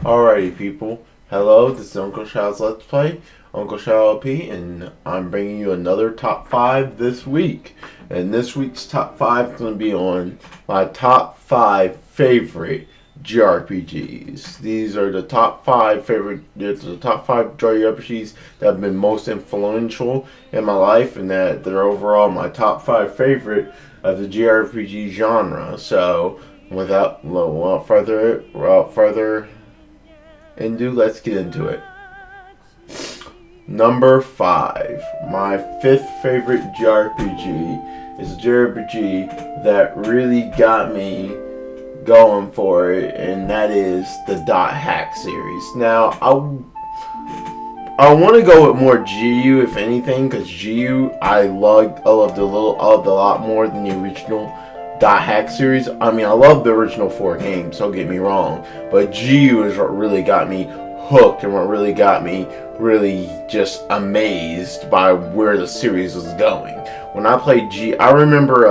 Alrighty, people. Hello, this is Uncle Shall's Let's Play, UncleShalLP, and I'm bringing you another top 5 this week. And this week's top 5 is going to be on my top 5 favorite JRPGs. These are the top 5 JRPGs that have been most influential in my life, and that they're overall my top 5 favorite of the JRPG genre. So, without further ado, let's get into it. Number 5. My 5th favorite JRPG is a JRPG that really got me going for it, and that is the Dot Hack series. Now, I want to go with more GU if anything, because GU I loved a lot more than the original Dot Hack series. I mean, I love the original 4 games, don't get me wrong, but GU is what really got me hooked and what really got me really just amazed by where the series was going. When I played GU, I remember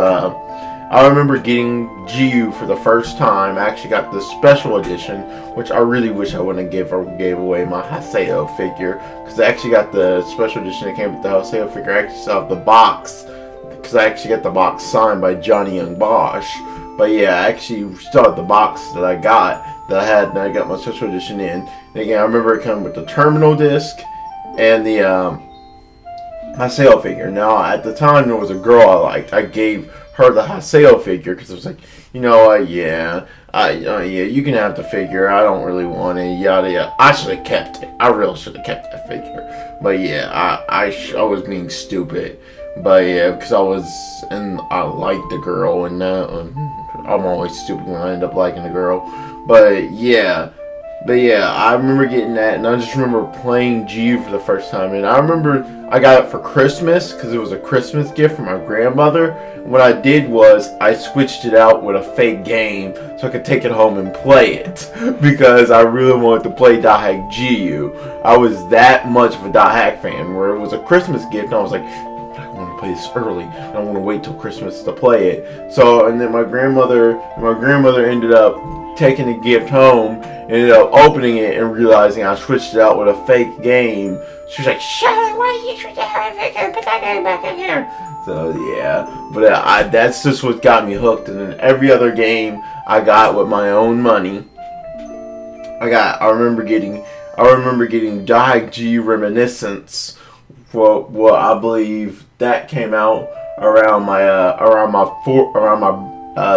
getting GU for the first time. I actually got the special edition, which I really wish I wouldn't have gave away my Haseo figure, because I actually got the special edition that came with the Haseo figure. I actually still have the box, because I actually got the box signed by Johnny Young Bosch. But yeah, I actually still have the box that I got, that I got my special edition in. And again, I remember it coming with the terminal disc and the Haseo figure. Now, at the time, there was a girl I liked. I gave her the Haseo figure because I was like, you know what, yeah, you can have the figure. I don't really want it, yada yada. I should have kept it. I really should have kept that figure. But yeah, I was being stupid. But yeah, because I liked the girl, and I'm always stupid when I end up liking the girl. But yeah, I remember getting that, and I just remember playing GU for the first time. And I remember I got it for Christmas because it was a Christmas gift from my grandmother. And what I did was I switched it out with a fake game so I could take it home and play it because I really wanted to play Dot Hack GU. I was that much of a Dot Hack fan, where it was a Christmas gift, and I was like, I want to play this early. I don't want to wait till Christmas to play it. So, and then my grandmother ended up taking the gift home, ended up opening it and realizing I switched it out with a fake game. She was like, "Shut why did you switch out with a fake game? Put that game back in here." So yeah, but that's just what got me hooked. And then every other game I got with my own money. I remember getting Dot Hack GU Reminiscence. Well, I believe that came out around my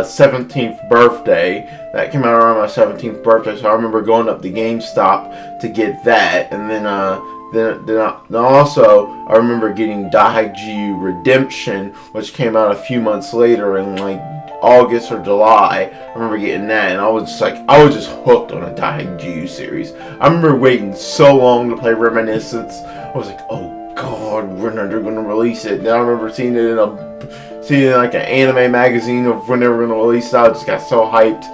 17th birthday. That came out around my 17th birthday, so I remember going up to GameStop to get that, and then also I remember getting Dot Hack GU Redemption, which came out a few months later in like August or July. I remember getting that, and I was just hooked on a Dot Hack GU series. I remember waiting so long to play Reminiscence. I was like, oh God, when are they going to release it? Then I remember seeing it in like an anime magazine of when they were going to release it. I just got so hyped.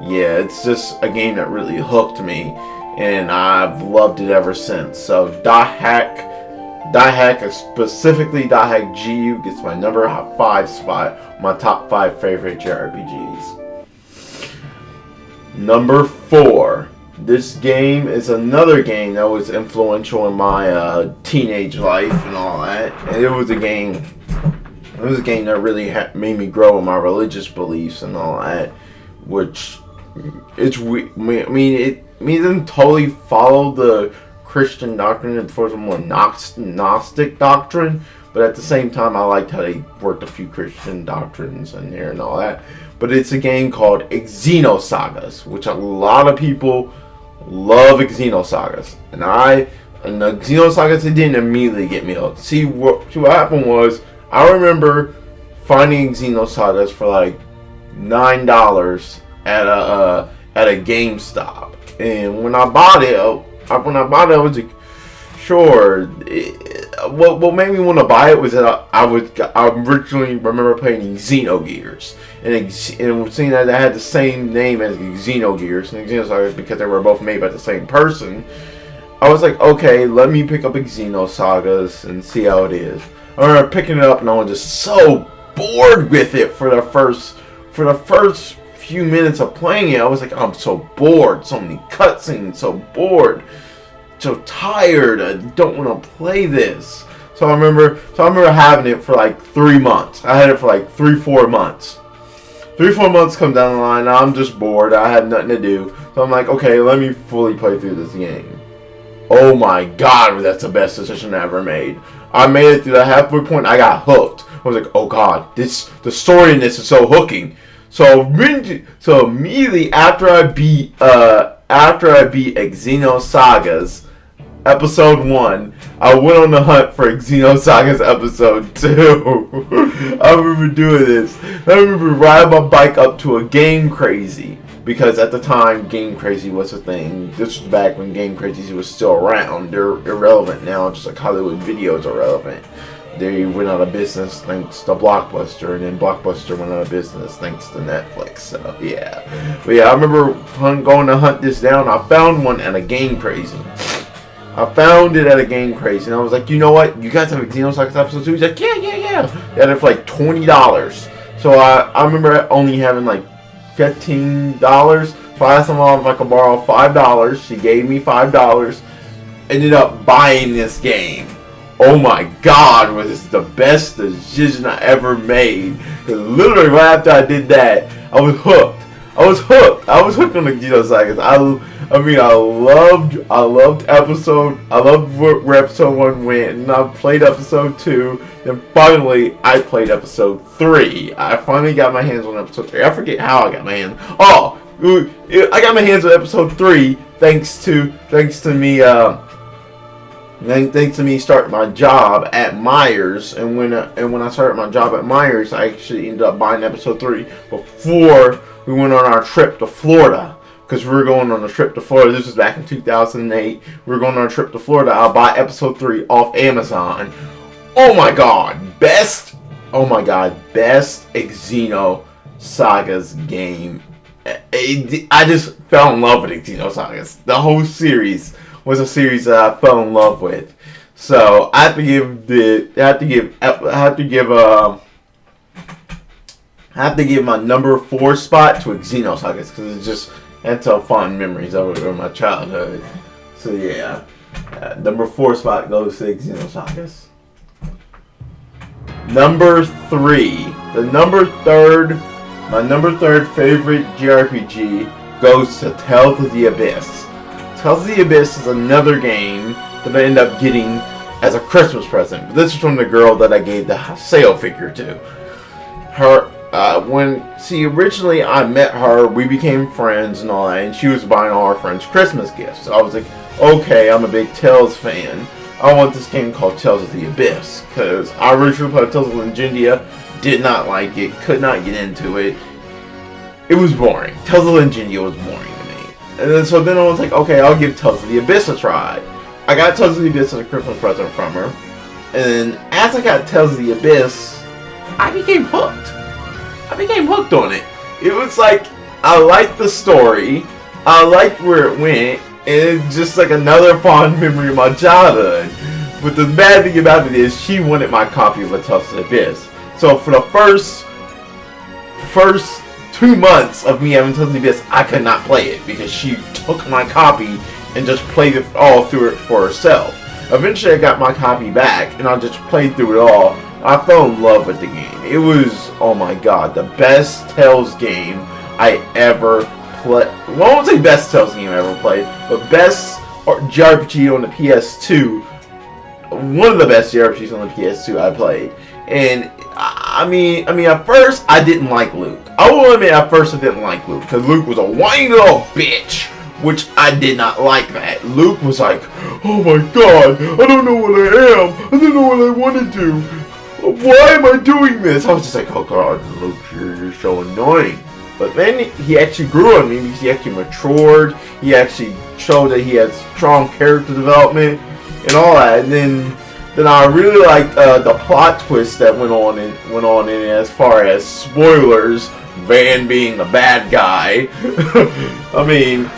Yeah, it's just a game that really hooked me, and I've loved it ever since. So Dot Hack, specifically Dot Hack GU, gets my number 5 spot, my top 5 favorite JRPGs. Number 4. This game is another game that was influential in my teenage life and all that. And it was a game that really made me grow in my religious beliefs and all that. Which it didn't totally follow the Christian doctrine. It's for some more Gnostic doctrine. But at the same time, I liked how they worked a few Christian doctrines in there and all that. But it's a game called Xenosagas, which a lot of people love. Xenosagas, and the Xenosagas, it didn't immediately get me hooked. See what happened was, I remember finding Xenosagas for like $9 at a GameStop, and when I bought it, I was like, sure. What made me want to buy it was that I originally remember playing Xenogears, and seeing that I had the same name as Xenogears and Xenosagas because they were both made by the same person. I was like, okay, let me pick up Xenosagas and see how it is. I remember picking it up, and I was just so bored with it for the first few minutes of playing it, I was like, I'm so bored. So many cutscenes, so bored, so tired. I don't want to play this. So I remember having it for like 3 months. I had it for like 3-4 months. 3-4 months come down the line. I'm just bored. I had nothing to do. So I'm like, okay, let me fully play through this game. Oh my God, that's the best decision I ever made. I made it through the halfway point. I got hooked. I was like, oh God, the story in this is so hooking. So immediately after I beat Xenosagas Episode 1, I went on the hunt for Xenosagas Episode 2. I remember doing this. I remember riding my bike up to a Game Crazy. Because at the time, Game Crazy was a thing. This was back when Game Crazy was still around. They're irrelevant now, just like Hollywood videos are relevant. They went out of business thanks to Blockbuster, and then Blockbuster went out of business thanks to Netflix. So, yeah. But yeah, I remember going to hunt this down. I found one at a Game Crazy. I found it at a Game Crazy, and I was like, you know what? You guys have a Xenosaga Episode 2? He's like, yeah. They had it for like $20. So I remember only having like $15. So I asked my mom if I could borrow $5. She gave me $5. Ended up buying this game. Oh my God, was this the best decision I ever made? Because literally right after I did that, I was hooked. I was hooked on the Xenosagas. I loved where episode 1 went, and I played episode 2. Then finally, I played episode 3. I finally got my hands on episode 3. I forget how I got my hands. Oh, I got my hands on episode 3 thanks to me starting my job at Myers. And when I started my job at Myers, I actually ended up buying episode 3 before we went on our trip to Florida. Because we were going on a trip to Florida. This was back in 2008. We were going on a trip to Florida. I'll buy episode 3 off Amazon. Oh my God. Best Xenosagas game. I just fell in love with Xenosagas. The whole series was a series that I fell in love with. So I have to give my number 4 spot to Xenosagas because it's just that's all fond memories of my childhood. So yeah, number 4 spot goes to Xenosagas. Number 3, my number third favorite JRPG goes to Tales of the Abyss. Tales of the Abyss is another game that I ended up getting as a Christmas present. But this is from the girl that I gave the sale figure to. Originally I met her, we became friends and all that, and she was buying all our friends Christmas gifts. So I was like, okay, I'm a big Tales fan. I want this game called Tales of the Abyss, because I originally played Tales of Legendia, did not like it, could not get into it. It was boring. Tales of Legendia was boring to me. And then I was like, okay, I'll give Tales of the Abyss a try. I got Tales of the Abyss as a Christmas present from her, and as I got Tales of the Abyss, I became hooked. On it. It was like, I liked the story, I liked where it went, and it's just like another fond memory of my childhood. But the bad thing about it is, she wanted my copy of Tales of the Abyss. So for the first 2 months of me having Tales of the Abyss, I could not play it because she took my copy and just played it all through it for herself. Eventually I got my copy back and I just played through it all. I fell in love with the game. It was, oh my God, the best Tales game I ever played. Well, I won't say best Tales game I ever played, but best JRPG on the PS2. One of the best JRPGs on the PS2 I played. And I mean, at first I didn't like Luke. I will admit, at first I didn't like Luke because Luke was a whiny little bitch, which I did not like that. Luke was like, oh my God, I don't know what I am. I don't know what I want to do. Why am I doing this? I was just like, oh God, Luke, you're so annoying. But then he actually grew on me because he actually matured. He actually showed that he had strong character development and all that. And then I really liked the plot twist that went on in it, as far as spoilers. Van being the bad guy. I mean,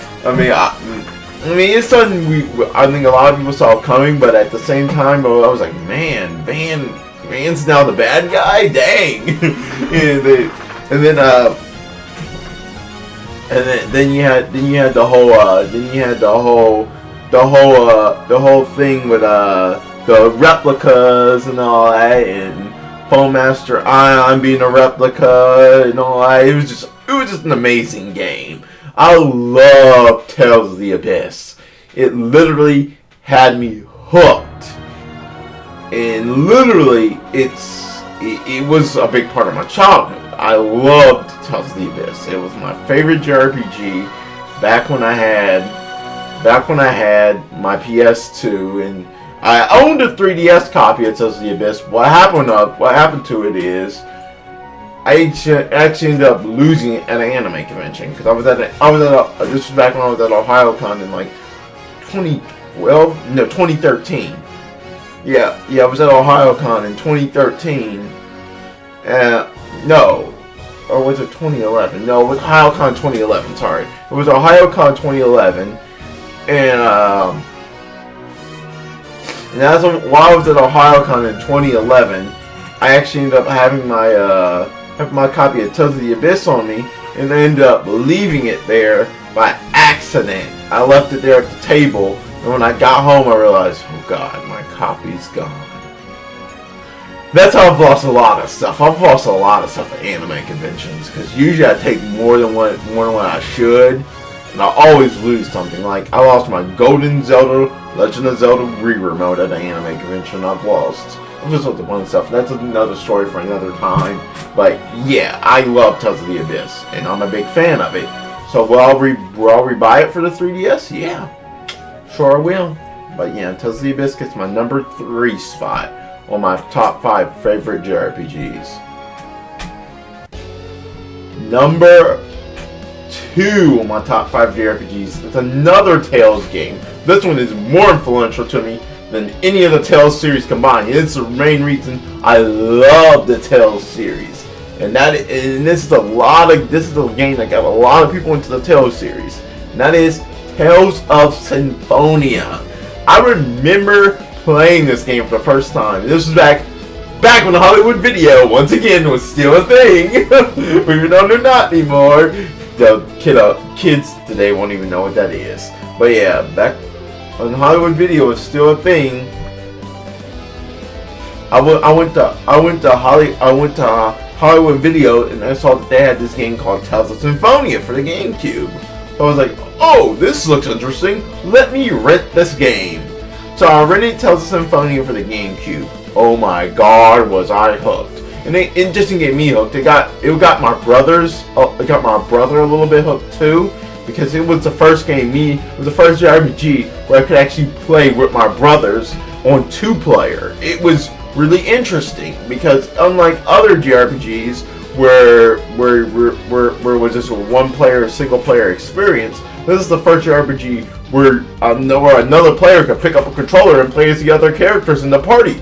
it's something I think a lot of people saw coming, but at the same time, I was like, man, Van's now the bad guy? Dang. and then And then you had the whole thing with the replicas and all that, and Foamaster Ion being a replica and all that. It was just an amazing game. I love Tales of the Abyss. It literally had me hooked, and literally it was a big part of my childhood. I loved Tales of the Abyss. It was my favorite JRPG back when I had my PS2, and I owned a 3DS copy of Tales of the Abyss. What happened to it is I actually ended up losing it at an anime convention, because this was back when I was at OhioCon in like 2013. Yeah, I was at OhioCon in 2013. No. Or was it 2011? No, it was OhioCon 2011, sorry. It was OhioCon 2011. And as while I was at OhioCon in 2011, I actually ended up having my copy of Tales of the Abyss on me, and I ended up leaving it there by accident. I left it there at the table, and when I got home I realized, oh god, my copy's gone. That's how I've lost a lot of stuff. I've lost a lot of stuff at anime conventions, because usually I take more than what I should, and I always lose something. Like, I lost my Golden Zelda, Legend of Zelda Re-Remote at an anime convention. I've just lost a bunch of stuff. That's another story for another time. But yeah, I love Tales of the Abyss, and I'm a big fan of it. So will I rebuy it for the 3DS? Yeah, sure I will. But yeah, Tales of the Abyss gets my number 3 spot on my top 5 favorite JRPGs. Number 2 on my top 5 JRPGs. It's another Tales game. This one is more influential to me than any of the Tales series combined. It's the main reason I love the Tales series. And this is a game that got a lot of people into the Tales series. And that is Tales of Symphonia. I remember playing this game for the first time. This was back when the Hollywood Video once again was still a thing. Even though they're not anymore. The kids today won't even know what that is. But yeah, back when Hollywood Video was still a thing, I went to Hollywood Video, and I saw that they had this game called Tales of Symphonia for the GameCube. So I was like, oh, this looks interesting. Let me rent this game. So I rented Tales of Symphonia for the GameCube. Oh my god, was I hooked. And it just didn't get me hooked. It got my brother a little bit hooked too, because it was the first JRPG where I could actually play with my brothers on 2-player. It was really interesting, because unlike other JRPGs where it was just a one-player, single-player experience, this is the first JRPG where another player could pick up a controller and play as the other characters in the party,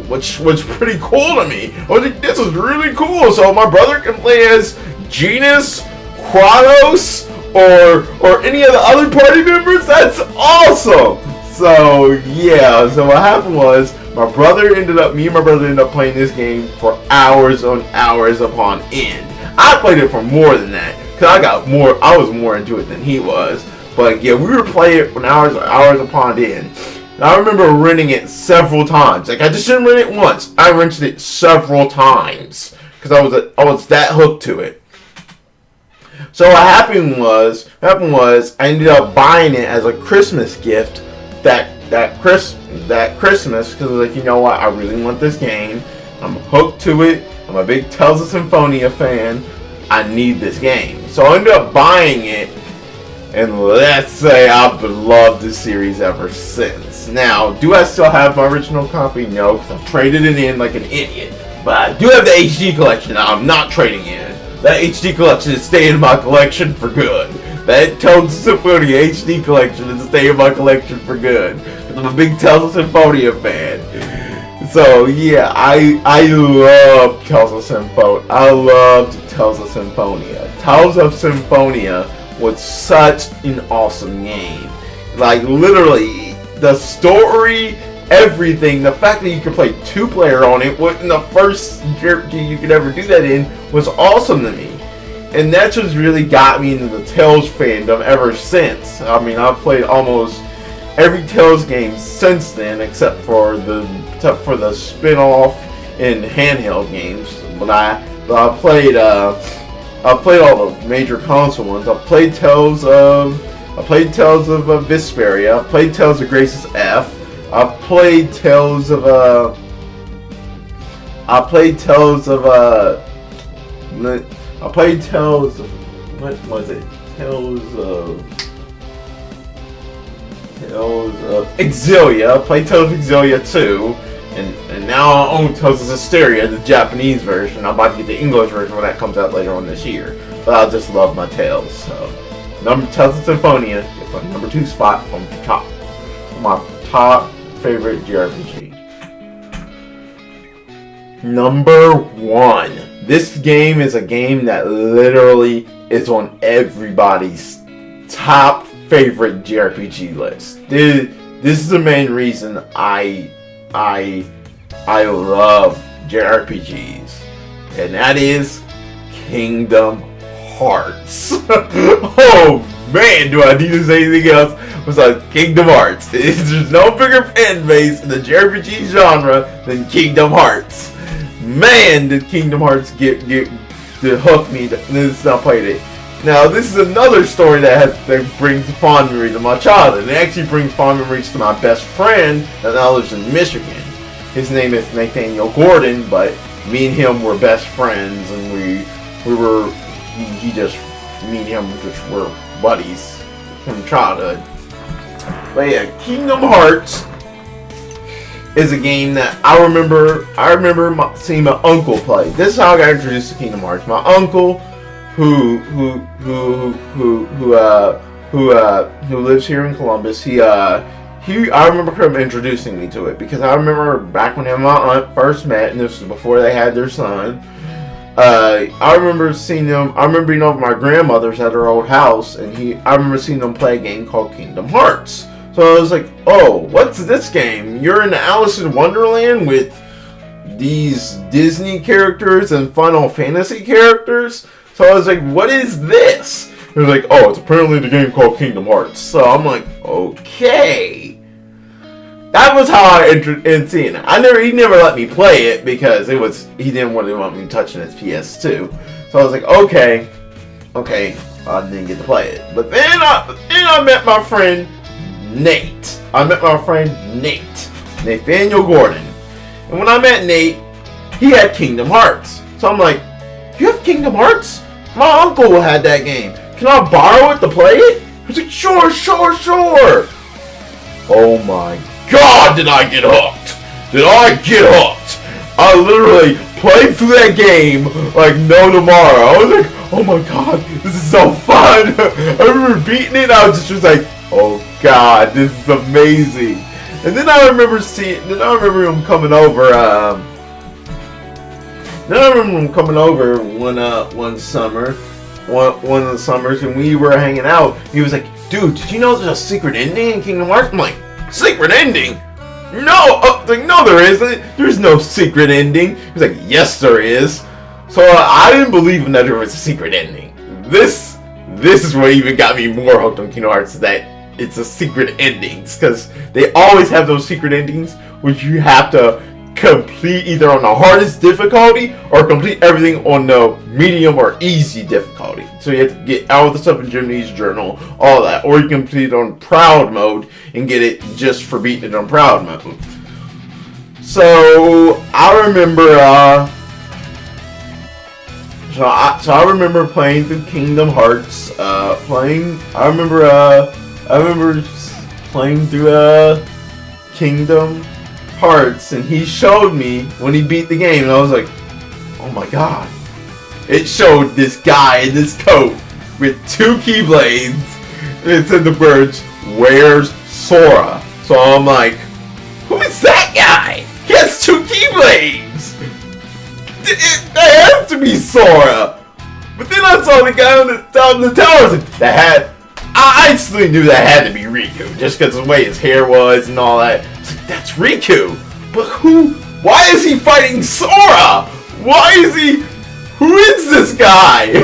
which was pretty cool to me. I was like, this is really cool. So my brother can play as Genis, Kratos, or any of the other party members. That's awesome. So yeah, so what happened was me and my brother ended up playing this game for hours on hours upon end. I played it for more than that, because I was more into it than he was. But yeah, we were playing it for hours upon end. And I remember renting it several times. Like, I just didn't rent it once. I rented it several times, because I was that hooked to it. So what happened was I ended up buying it as a Christmas gift that Christmas, because I was like, you know what, I really want this game. I'm hooked to it. I'm a big Tales of Symphonia fan. I need this game. So I ended up buying it, and let's say I've loved this series ever since. Now, do I still have my original copy? No, because I've traded it in like an idiot. But I do have the HD collection. I'm not trading in. That HD collection is staying in my collection for good. That Tales of Symphonia HD collection is staying in my collection for good. I'm a big Tales of Symphonia fan. So yeah, I love Tales of Symphonia. I loved Tales of Symphonia. Tales of Symphonia was such an awesome game. Like, literally, the story, everything, the fact that you could play 2-player on it, wasn't the first JRPG you could ever do that in, was awesome to me. and that's what's really got me into the Tales fandom ever since. I mean, I've played almost every Tales game since then, except for the spin-off and handheld games. But I played all the major console ones. I played Tales of Vesperia. I played Tales of Graces F. I played Tales of what was it? Tales of Exilia. I played Tales of Exilia 2. And now I own Tales of Hysteria, the Japanese version. I'm about to get the English version when that comes out later on this year. But I just love my Tales. So, Tales of Symphonia gets my number 2 spot on my top favorite JRPG. Number 1. This game is a game that literally is on everybody's top favorite JRPG list. This is the main reason I love JRPGs, and that is Kingdom Hearts. Oh man, do I need to say anything else besides Kingdom Hearts? There's no bigger fan base in the JRPG genre than Kingdom Hearts. Man, did Kingdom Hearts get to hook me since I played it. Now, this is another story that brings fond memories of my childhood. It actually brings fond memories to my best friend that now lives in Michigan. His name is Nathaniel Gordon, but me and him were best friends, and me and him just were buddies from childhood. But yeah, Kingdom Hearts is a game that I remember seeing my uncle play. This is how I got introduced to Kingdom Hearts. My uncle, who lives here in Columbus, I remember him introducing me to it, because I remember back when him and my aunt first met, and this was before they had their son. I remember seeing them. I remember being over my grandmother's at her old house, and I remember seeing them play a game called Kingdom Hearts. So I was like, "Oh, what's this game? You're in Alice in Wonderland with these Disney characters and Final Fantasy characters?" So I was like, "What is this?" He was like, "Oh, it's apparently the game called Kingdom Hearts." So I'm like, "Okay." That was how I entered seeing it. He never let me play it because he didn't really want me touching his PS2. So I was like, okay, I didn't get to play it. But then I met my friend Nate. Nathaniel Gordon. And when I met Nate, he had Kingdom Hearts. So I'm like, "You have Kingdom Hearts? My uncle had that game. Can I borrow it to play it?" I was like, sure. Oh my God, did I get hooked? I literally played through that game like no tomorrow. I was like, "Oh my God, this is so fun." I remember beating it, I was just like, "Oh God, this is amazing." And then I remember him coming over, one summer, one of the summers, and we were hanging out. He was like, "Dude, did you know there's a secret ending in Kingdom Hearts?" I'm like, "Secret ending? No!" "No, there isn't. There's no secret ending." He was like, "Yes, there is." So I didn't believe in that there was a secret ending. This is what even got me more hooked on Kingdom Hearts, that it's a secret endings, because they always have those secret endings which you have to complete either on the hardest difficulty or complete everything on the medium or easy difficulty. So you have to get all the stuff in Jimmy's journal, all that, or you can complete it on proud mode and get it just for beating it on proud mode. So I remember I remember playing through Kingdom Hearts. I remember playing through Kingdom Hearts, and he showed me when he beat the game, and I was like, "Oh my God!" It showed this guy in this coat with 2 keyblades, and it said the words, "Where's Sora?" So I'm like, "Who is that guy? He has 2 keyblades! That has to be Sora!" But then I saw the guy on the top of the tower, and I instantly knew that had to be Riku, just because of the way his hair was and all that. It's like, that's Riku! But why is he fighting Sora? Who is this guy?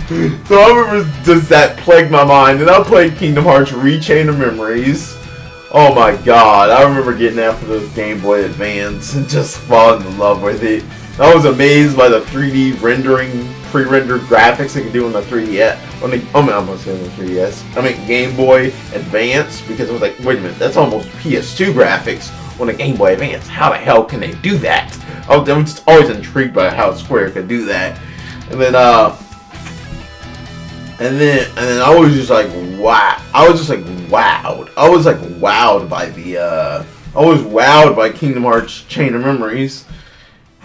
So I remember just that plagued my mind. And I played Kingdom Hearts Rechain of Memories. Oh my god, I remember getting that for the Game Boy Advance and just falling in love with it. I was amazed by the 3D rendering, pre-rendered graphics they could do on the 3DS. I'm almost saying the 3DS. I mean Game Boy Advance, because it was like, wait a minute, that's almost PS2 graphics on a Game Boy Advance. How the hell can they do that? I was just always intrigued by how Square could do that. And then I was just like, wow. I was just like wowed. I was like wowed by the I was wowed by Kingdom Hearts Chain of Memories.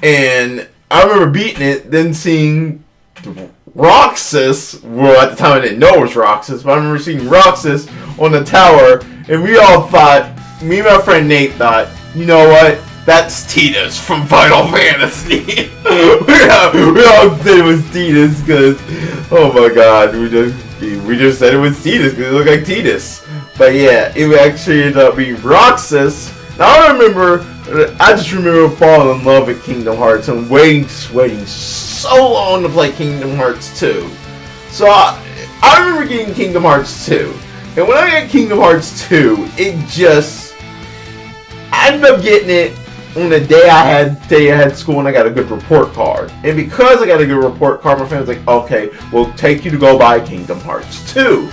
And I remember beating it, then seeing Roxas. Well, at the time I didn't know it was Roxas, but I remember seeing Roxas on the tower, and we all thought, me and my friend Nate thought, you know what? That's Tidus from Final Fantasy. we all said it was Tidus because, oh my god, we just said it was Tidus because it looked like Tidus. But yeah, it actually ended up being Roxas. Now I just remember falling in love with Kingdom Hearts and waiting so long to play Kingdom Hearts 2. So I remember getting Kingdom Hearts 2. And when I got Kingdom Hearts 2, I ended up getting it on the day I had school and I got a good report card. And because I got a good report card, my friend was like, okay, we'll take you to go buy Kingdom Hearts 2.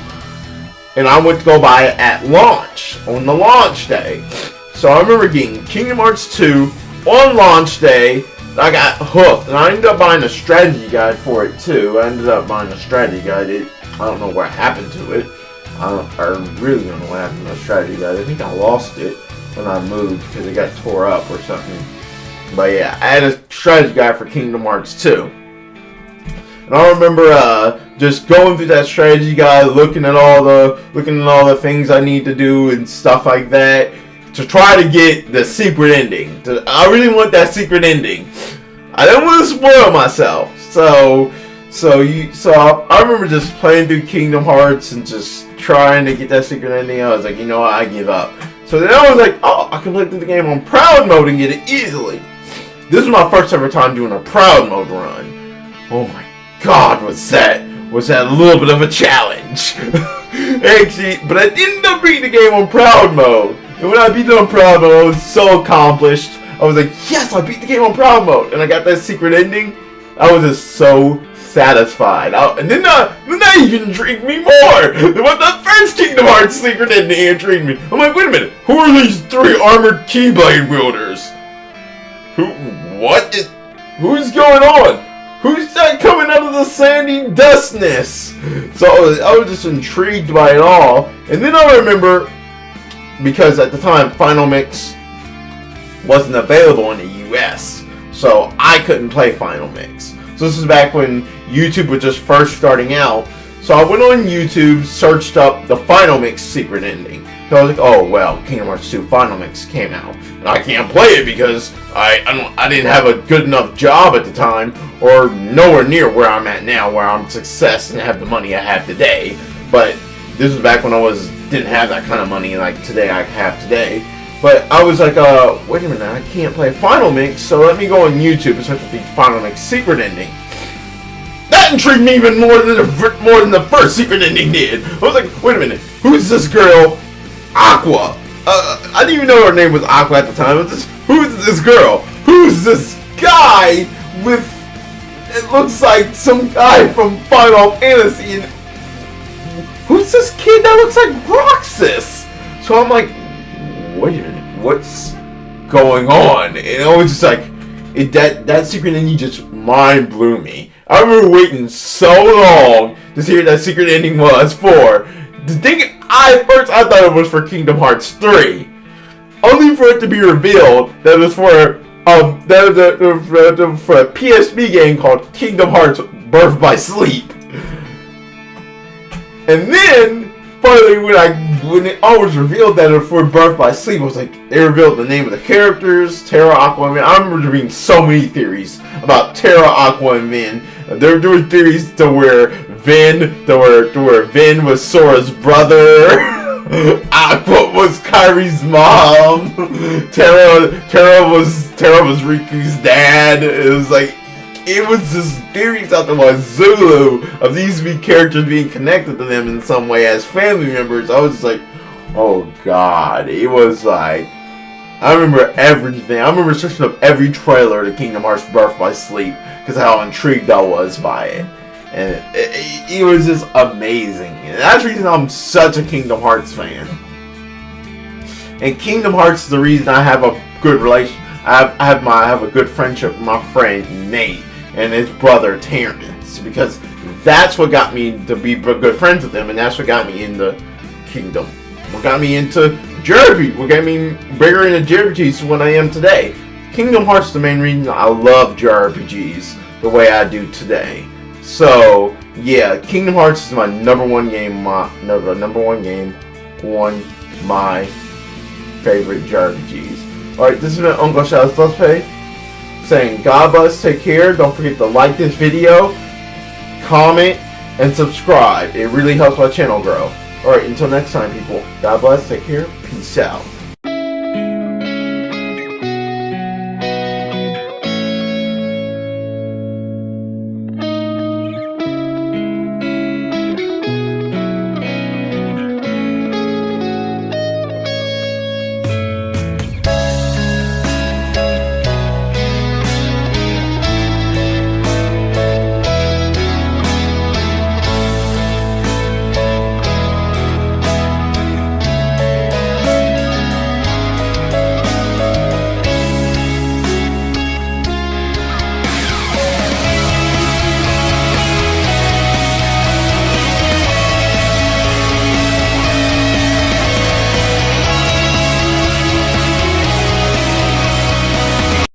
And I went to go buy it at launch, on the launch day. So I remember getting Kingdom Hearts 2 on launch day. I got hooked. And I ended up buying a strategy guide for it too. I ended up buying a strategy guide. I don't know what happened to it. I really don't know what happened to the strategy guide. I think I lost it when I moved because it got tore up or something. But yeah, I had a strategy guide for Kingdom Hearts 2. And I remember just going through that strategy guide, looking at all the things I need to do and stuff like that to try to get the secret ending. I really want that secret ending. I didn't want to spoil myself. So I remember just playing through Kingdom Hearts and just trying to get that secret ending. I was like, you know what, I give up. So then I was like, oh, I can play through the game on Proud Mode and get it easily. This was my first ever time doing a Proud Mode run. Oh my god, was that a little bit of a challenge. Actually, but I didn't end up beating the game on Proud Mode. And when I beat it on Proud Mode, I was so accomplished. I was like, yes, I beat the game on Proud Mode. And I got that secret ending. I was just so satisfied. And then that even intrigued me more than what the first Kingdom Hearts secret ending intrigued me. I'm like, wait a minute, who are these 3 armored Keyblade wielders? Who's going on? Who's that coming out of the sandy dustness? So I was just intrigued by it all. And then I remember, because at the time Final Mix wasn't available in the US, so I couldn't play Final Mix. So this is back when YouTube was just first starting out. So I went on YouTube, searched up the Final Mix secret ending. So I was like, oh well, Kingdom Hearts 2 Final Mix came out. And I can't play it because I didn't have a good enough job at the time, or nowhere near where I'm at now, where I'm success and have the money I have today. But this was back when I didn't have that kind of money like today I have today. But I was like, wait a minute, I can't play Final Mix, so let me go on YouTube and search for the Final Mix secret ending. That intrigued me even more than the first secret ending did. I was like, wait a minute, who's this girl? Aqua. I didn't even know her name was Aqua at the time. Who's this girl? Who's this guy with, it looks like some guy from Final Fantasy, and who's this kid that looks like Roxas? So I'm like, wait a minute, what's going on? And I was just like, that secret ending just mind blew me. I remember waiting so long to see what that secret ending was for. The thing, I thought it was for Kingdom Hearts 3, only for it to be revealed that it was for for a PSP game called Kingdom Hearts Birth by Sleep. And then finally, when it all was revealed that it was for Birth by Sleep, it was like they revealed the name of the characters, Terra, Aqua, and Vin. I remember there being so many theories about Terra, Aqua, and Vin. There were theories to where Vin was Sora's brother, Aqua was Kyrie's mom, Terra was Riku's dad. It was like, it was this theories out there was Zulu of these characters being connected to them in some way as family members. I was just like, oh god. It was like, I remember everything. I remember searching up every trailer to Kingdom Hearts Birth by Sleep because of how intrigued I was by it. And it was just amazing. And that's the reason I'm such a Kingdom Hearts fan. And Kingdom Hearts is the reason I have a good relation. I have a good friendship with my friend Nate and his brother Terrence, because that's what got me to be good friends with them, and that's what got me into Kingdom. What got me into JRPG. What got me bigger into JRPGs than what I am today. Kingdom Hearts is the main reason I love JRPGs the way I do today. So yeah, Kingdom Hearts is my number one game. My favorite JRPGs. Alright, this has been UncleShalLP saying God bless, take care. Don't forget to like this video, comment, and subscribe. It really helps my channel grow. Alright, until next time, people. God bless, take care, peace out.